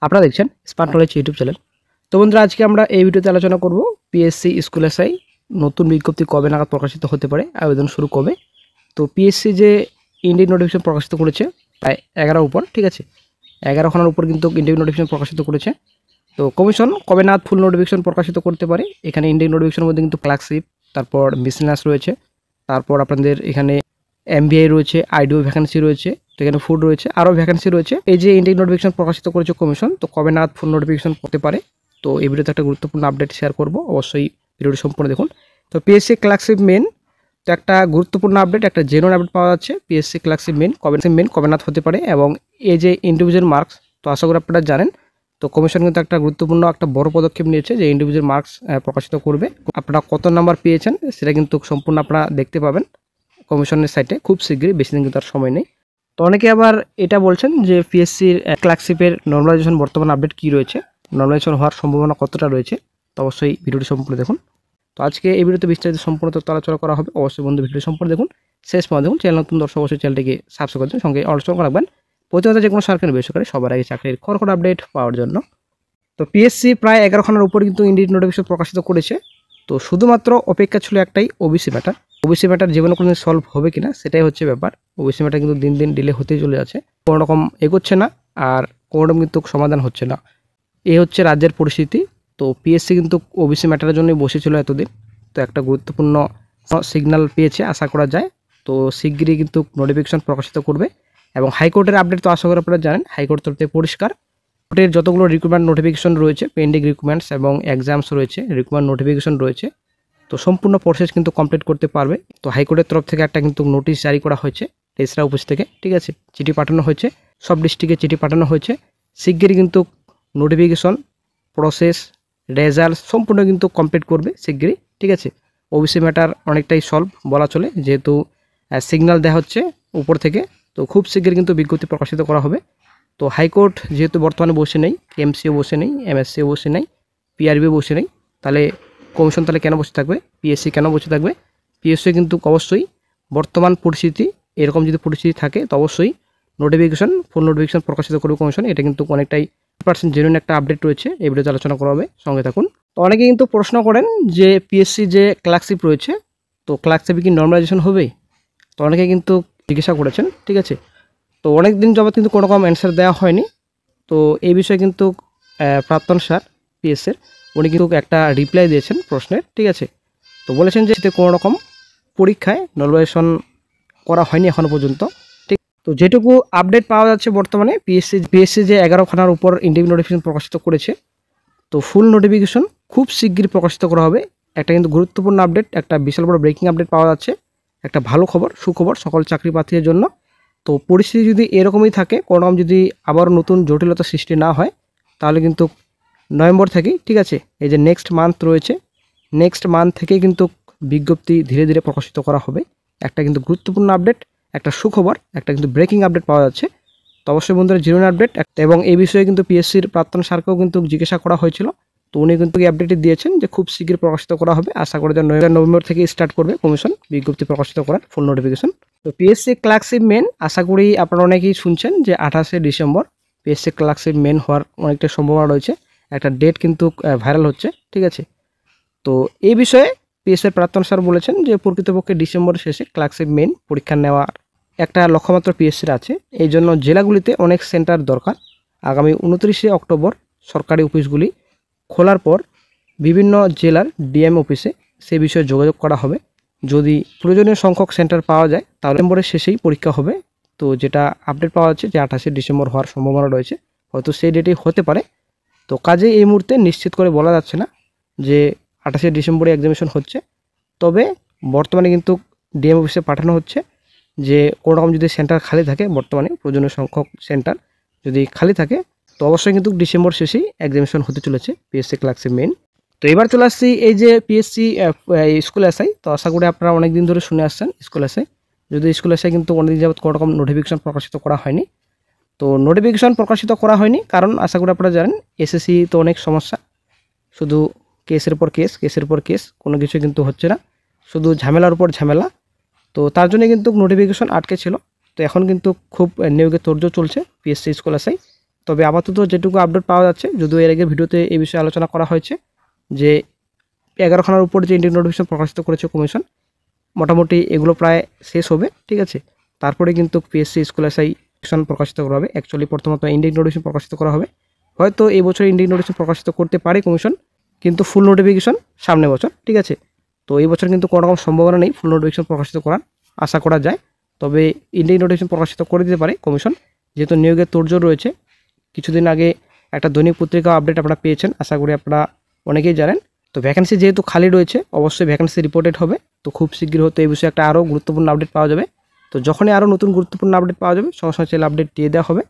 আপনারা দেখছেন smart knowledge YouTube channel. তো বন্ধুরা, আজকে আমরা এই ভিডিওতে আলোচনা করব পিএসসি স্কুল এসআই নতুন বিজ্ঞপ্তি কবে নাগাদ প্রকাশিত হতে পারে, আবেদন শুরু কবে। তো পিএসসি যে ইন্ডিয়ান নোটিফিকেশন প্রকাশিত করেছে প্রায় 11 উপর, ঠিক আছে, 11 খানার উপর কিন্তু ইন্ডিয়ান নোটিফিকেশন প্রকাশিত করেছে। তো কমিশন কবে নাগাদ ফুল নোটিফিকেশন প্রকাশিত করতে পারে, এখানে ইন্ডিয়ান নোটিফিকেশনের মধ্যে কিন্তু ক্লার্কশিপ, তারপর মিসেলাস রয়েছে, তারপর আপনাদের এখানে এমবিআই রয়েছে, আইডিও ভ্যাকেন্সি রয়েছে, তো এখানে ফুড রয়েছে, আরও ভ্যাকেন্সি রয়েছে। এই যে ইন্ডিয়ান নোটিফিকেশন প্রকাশিত করেছে কমিশন, তো কবে নাগাদ ফুল নোটিফিকেশন হতে পারে, তো এই ভিডিওতে একটা গুরুত্বপূর্ণ আপডেট শেয়ার করব, অবশ্যই ভিডিওটি সম্পূর্ণ দেখুন। তো পিএসসি ক্লার্কশিপ মেন, তো একটা গুরুত্বপূর্ণ আপডেট, একটা জেনুইন আপডেট পাওয়া যাচ্ছে। পিএসসি ক্লার্কশিপ মেন কবে নাগাদ হতে পারে, এবং এই যে ইন্ডিভিজুয়াল মার্কস, তো আশা করি আপনারা জানেন, তো কমিশন কিন্তু একটা গুরুত্বপূর্ণ একটা বড় পদক্ষেপ নিয়েছে যে ইন্ডিভিজুয়াল মার্কস প্রকাশিত করবে। আপনারা কত নাম্বার পেয়েছেন সেটা কিন্তু সম্পূর্ণ আপনারা দেখতে পাবেন কমিশনের সাইটে খুব শীঘ্রই, বেশি দিন কিন্তু তার সময় নেই। তো অনেকে আবার এটা বলছেন যে পিএসসির ক্লার্কশিপের নর্মালাইজেশন বর্তমান আপডেট কী রয়েছে, নর্মালাইজেশন হওয়ার সম্ভাবনা কতটা রয়েছে, তো অবশ্যই ভিডিওটি সম্পূর্ণ দেখুন। তো আজকে এই ভিডিওতে বিস্তারিত সম্পূর্ণ তথ্য আলোচনা করা হবে, অবশ্যই বন্ধু ভিডিও সম্পূর্ণ দেখুন, শেষ পর্যন্ত দেখুন। চ্যানেল নতুন দর্শক অবশ্যই চ্যানেলটিকে সাবস্ক্রাইব করবেন, সঙ্গে আলোচনা রাখবেন প্রতিনিয়ত যে কোনো সরকারি বেসরকারি সবার আগে চাকরির খড়খড় আপডেট পাওয়ার জন্য। তো পিএসসি প্রায় 11 খানার উপর কিন্তু ইন্ডিয়ান নোটিফিকেশন প্রকাশিত করেছে। তো শুধুমাত্র অপেক্ষা ছিল একটাই, ওবিসি ম্যাটার। ওবিসি ম্যাটার জীবনে কোনো সলভ হবে কিনা সেটাই হচ্ছে ব্যাপার। ওবিসি ম্যাটার কিন্তু দিন দিন ডিলে হতেই চলে যাচ্ছে, কোনো রকম এগোচ্ছে না, আর কোনো রকম কিন্তু সমাধান হচ্ছে না। এই হচ্ছে রাজ্যের পরিস্থিতি। তো পিএসসি কিন্তু ওবিসি ম্যাটারের জন্যই বসেছিল এতদিন। তো একটা গুরুত্বপূর্ণ সিগন্যাল পেয়েছে আশা করা যায়। তো শিগগিরই কিন্তু নোটিফিকেশন প্রকাশিত করবে, এবং হাইকোর্টের আপডেট তো আশা করি আপনারা জানেন, হাইকোর্ট তরফ থেকে পরিষ্কার কোর্টের যতগুলো রিক্রুটমেন্ট নোটিফিকেশন রয়েছে, পেন্ডিং রিক্রুটমেন্টস এবং এক্সামস রয়েছে, রিক্রুটমেন্ট নোটিফিকেশন রয়েছে, তো সম্পূর্ণ প্রসেস কিন্তু কমপ্লিট করতে পারবে। তো হাইকোর্টের তরফ থেকে একটা কিন্তু নোটিশ জারি করা হয়েছে তেসরা অফিস থেকে, ঠিক আছে, চিঠি পাঠানো হয়েছে, সব ডিস্ট্রিক্টে চিঠি পাঠানো হয়েছে। শিগগিরই কিন্তু নোটিফিকেশন প্রসেস রেজাল্ট সম্পূর্ণ কিন্তু কমপ্লিট করবে শিগগিরই, ঠিক আছে। ওবিসি ম্যাটার অনেকটাই সলভ বলা চলে, যেহেতু সিগন্যাল দেওয়া হচ্ছে উপর থেকে, তো খুব শিগগিরই কিন্তু বিজ্ঞপ্তি প্রকাশিত করা হবে। তো হাইকোর্ট যেহেতু বর্তমানে বসে নেই, এমসিও বসে নেই, এমএসসিও বসে নেই, পিআরবিও বসে নেই, তাহলে কমিশন তাহলে কেন বসে থাকবে, পিএসসি কেন বসে থাকবে? পিএসসি কিন্তু অবশ্যই বর্তমান পরিস্থিতি, এরকম যদি পরিস্থিতি থাকে তো অবশ্যই ফুল নোটিফিকেশন প্রকাশিত করবে কমিশন। এটা কিন্তু অনেকটাই % জেনুইন একটা আপডেট রয়েছে, এই ভিডিওতে আলোচনা করা হবে, সঙ্গে থাকুন। তো অনেকে কিন্তু প্রশ্ন করেন যে পিএসসি যে ক্লার্কশিপ রয়েছে, তো ক্লার্কশিপে কি নর্মালাইজেশন হবে? তো অনেকে কিন্তু জিজ্ঞাসা করেছেন, ঠিক আছে। তো অনেক দিন যাবত কিন্তু কোনো রকম অ্যান্সার দেওয়া হয়নি। তো এই বিষয়ে কিন্তু প্রাক্তন স্যার পিএসসির উনি কিন্তু একটা রিপ্লাই দিয়েছেন প্রশ্নের, ঠিক আছে। তো বলেছেন যে এতে কোনো রকম পরীক্ষায় নর্মালাইজেশন করা হয়নি এখনও পর্যন্ত, ঠিক। তো যেটুকু আপডেট পাওয়া যাচ্ছে বর্তমানে, পিএসসি যে 11 খানার উপর ইন্ডিয়ান নোটিফিকেশন প্রকাশিত করেছে, তো ফুল নোটিফিকেশন খুব শিগগিরই প্রকাশিত করা হবে। একটা কিন্তু গুরুত্বপূর্ণ আপডেট, একটা বিশাল বড় ব্রেকিং আপডেট পাওয়া যাচ্ছে, একটা ভালো খবর, সুখবর সকল চাকরি প্রার্থীদের জন্য। তো পরিস্থিতি যদি এরকমই থাকে, কোনো রকম যদি আবার নতুন জটিলতা সৃষ্টি না হয়, তাহলে কিন্তু নভেম্বর থেকেই, ঠিক আছে, এই যে নেক্সট মান্থ রয়েছে, নেক্সট মান্থ থেকেই কিন্তু বিজ্ঞপ্তি ধীরে ধীরে প্রকাশিত করা হবে। একটা কিন্তু গুরুত্বপূর্ণ আপডেট, একটা সুখবর, একটা কিন্তু ব্রেকিং আপডেট পাওয়া যাচ্ছে। তো অবশ্যই বন্ধুরা জেনুইন আপডেট, এবং এই বিষয়ে কিন্তু পিএসসির প্রাক্তন স্যারকেও কিন্তু জিজ্ঞাসা করা হয়েছিল, তো উনি কিন্তু এই আপডেটটি দিয়েছেন যে খুব শীঘ্রই প্রকাশিত করা হবে। আশা করা যায় নভেম্বর থেকে স্টার্ট করবে কমিশন বিজ্ঞপ্তি প্রকাশিত করার ফুল নোটিফিকেশন। তো পিএসসি ক্লার্কশিপ মেন আশা করি আপনারা অনেকেই শুনছেন যে 28শে ডিসেম্বর পিএসসি ক্লার্কশিপ মেন হওয়ার অনেকটা সম্ভাবনা রয়েছে, একটা ডেট কিন্তু ভাইরাল হচ্ছে, ঠিক আছে। তো এই বিষয়ে পিএসসির প্রাক্তন স্যার বলেছেন যে প্রকৃতপক্ষে ডিসেম্বরের শেষে ক্লার্কশিপ মেন পরীক্ষা নেওয়ার একটা লক্ষ্যমাত্রা পিএসসির আছে। এই জন্য জেলাগুলিতে অনেক সেন্টার দরকার। আগামী 29শে অক্টোবর সরকারি অফিসগুলি খোলার পর বিভিন্ন জেলার ডিএম অফিসে সে বিষয়ে যোগাযোগ করা হবে। যদি প্রয়োজনীয় সংখ্যক সেন্টার পাওয়া যায় তাহলে ডিসেম্বরের শেষেই পরীক্ষা হবে। তো যেটা আপডেট পাওয়া যাচ্ছে যে 28শে ডিসেম্বর হওয়ার সম্ভাবনা রয়েছে, হয়তো সেই ডেটেই হতে পারে। তো কাজে এই মুহূর্তে নিশ্চিত করে বলা যাচ্ছে না যে 28শে ডিসেম্বরে এক্সামিনেশন হচ্ছে, তবে বর্তমানে কিন্তু ডিএম অফিসে পাঠানো হচ্ছে যে কোনো রকম যদি সেন্টার খালি থাকে, বর্তমানে প্রয়োজনীয় সংখ্যক সেন্টার যদি খালি থাকে, তো অবশ্যই কিন্তু ডিসেম্বর শেষেই এক্সামিনেশন হতে চলেছে পিএসসি ক্লার্কশিপ মেন। তো এবার চলে আসছি এই যে পিএসসি স্কুল এসআই, তো আশা করি আপনারা অনেক দিন ধরে শুনে আসছেন স্কুল এসআই। যদি স্কুল এসআই কিন্তু অনেকদিন যাবত কোনো রকম নোটিফিকেশন প্রকাশিত করা হয়নি। তো নোটিফিকেশন প্রকাশিত করা হয়নি কারণ আশা করি আপনারা জানেন এসএসসি তো অনেক সমস্যা, শুধু কেসের পর কেস, কেসের পর কেস, কোনো কিছু কিন্তু হচ্ছে না, শুধু ঝামেলার উপর ঝামেলা। তো তার জন্য কিন্তু নোটিফিকেশন আটকে ছিল। তো এখন কিন্তু খুব নিয়োগের তোড়জোড় চলছে পিএসসি স্কুল এসআই। তো তবে আপাতত যেটুকু আপডেট পাওয়া যাচ্ছে, যদিও এর আগে ভিডিওতে এই বিষয়ে আলোচনা করা হয়েছে যে 11খানার উপর যে ইন্ডিয়ান নোটিফিকেশন প্রকাশিত করেছে কমিশন, মোটামুটি এগুলো প্রায় শেষ হবে, ঠিক আছে। তারপরে কিন্তু পিএসসি স্কুল এসআই প্রকাশিত করা হবে। অ্যাকচুয়ালি প্রথমত ইন্ডিয়ান নোটিফিকেশন প্রকাশিত করা হবে, হয়তো এই বছর ইন্ডিয়ান নোটিফিকেশন প্রকাশিত করতে পারে কমিশন, কিন্তু ফুল নোটিফিকেশন সামনে বছর, ঠিক আছে। তো এই বছর কিন্তু কোনো রকম সম্ভাবনা নেই ফুল নোটিফিকেশন প্রকাশিত করার, আশা করা যায়। তবে ইন্ডিয়ান নোটিফিকেশন প্রকাশিত করে দিতে পারে কমিশন, যেহেতু নিয়োগের তোড়জোড় রয়েছে। কিছুদিন আগে একটা দৈনিক পত্রিকা আপডেট আপনারা পেয়েছেন, আশা করি আপনারা অনেকেই জানেন। তো ভ্যাকেন্সি যেহেতু খালি রয়েছে, অবশ্যই ভ্যাকেন্সি রিপোর্টেড হবে। তো খুব শীঘ্র হতে এই বিষয়ে একটা আরও গুরুত্বপূর্ণ আপডেট পাওয়া যাবে। তো যখনই আরও নতুন গুরুত্বপূর্ণ আপডেট পাওয়া যাবে, সঙ্গে সঙ্গে আপডেট দিয়ে দেওয়া হবে।